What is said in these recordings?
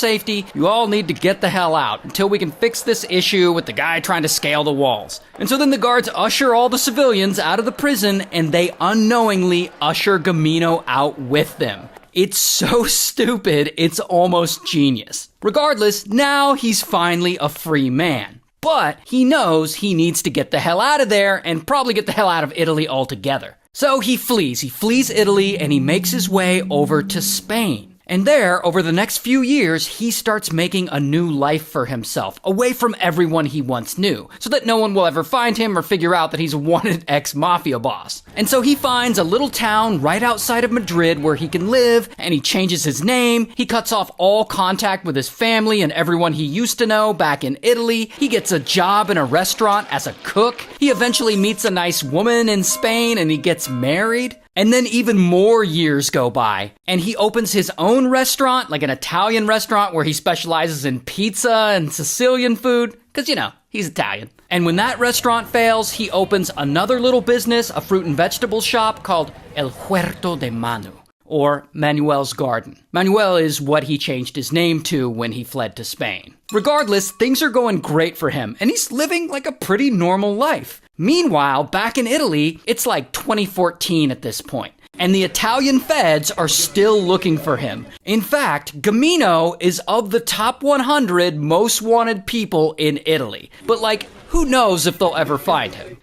safety, you all need to get the hell out until we can fix this issue with the guy trying to scale the walls. And so then the guards usher all the civilians out of the prison, and they unknowingly usher Gamino out with them. It's so stupid, it's almost genius. Regardless, now he's finally a free man. But he knows he needs to get the hell out of there and probably get the hell out of Italy altogether. So he flees. He flees Italy and he makes his way over to Spain. And there, over the next few years, he starts making a new life for himself, away from everyone he once knew, so that no one will ever find him or figure out that he's a wanted ex-mafia boss. And so he finds a little town right outside of Madrid where he can live, and he changes his name, he cuts off all contact with his family and everyone he used to know back in Italy, he gets a job in a restaurant as a cook, he eventually meets a nice woman in Spain and he gets married. And then even more years go by, and he opens his own restaurant, like an Italian restaurant where he specializes in pizza and Sicilian food, because, you know, he's Italian. And when that restaurant fails, he opens another little business, a fruit and vegetable shop called El Huerto de Manu, or Manuel's Garden. Manuel is what he changed his name to when he fled to Spain. Regardless, things are going great for him, and he's living like a pretty normal life. Meanwhile, back in Italy, it's like 2014 at this point, and the Italian feds are still looking for him. In fact, Gamino is of the top 100 most wanted people in Italy. But like, who knows if they'll ever find him?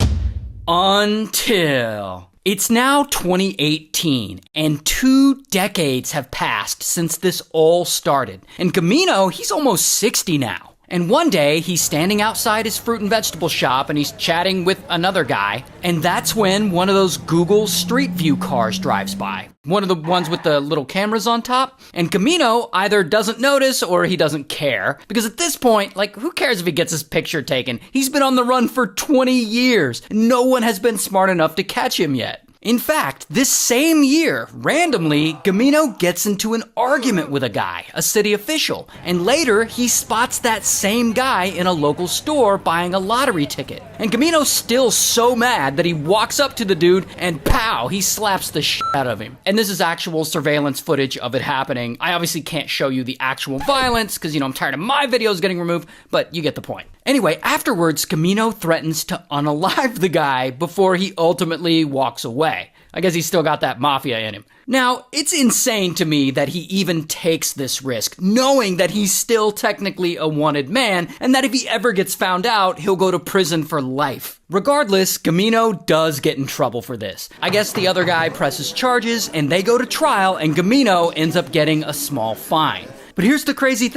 Until... It's now 2018, and 2 decades have passed since this all started. And Gamino, he's almost 60 now. And one day, he's standing outside his fruit and vegetable shop and he's chatting with another guy. And that's when one of those Google Street View cars drives by. One of the ones with the little cameras on top. And Gamino either doesn't notice or he doesn't care. Because at this point, like, who cares if he gets his picture taken? He's been on the run for 20 years. No one has been smart enough to catch him yet. In fact, this same year, randomly, Gamino gets into an argument with a guy, a city official, and later he spots that same guy in a local store buying a lottery ticket. And Gamino's still so mad that he walks up to the dude and pow, he slaps the shit out of him. And this is actual surveillance footage of it happening. I obviously can't show you the actual violence because, you know, I'm tired of my videos getting removed, but you get the point. Anyway, afterwards, Gamino threatens to unalive the guy before he ultimately walks away. I guess he's still got that mafia in him. Now, it's insane to me that he even takes this risk, knowing that he's still technically a wanted man, and that if he ever gets found out, he'll go to prison for life. Regardless, Gamino does get in trouble for this. I guess the other guy presses charges, and they go to trial, and Gamino ends up getting a small fine. But here's the crazy thing.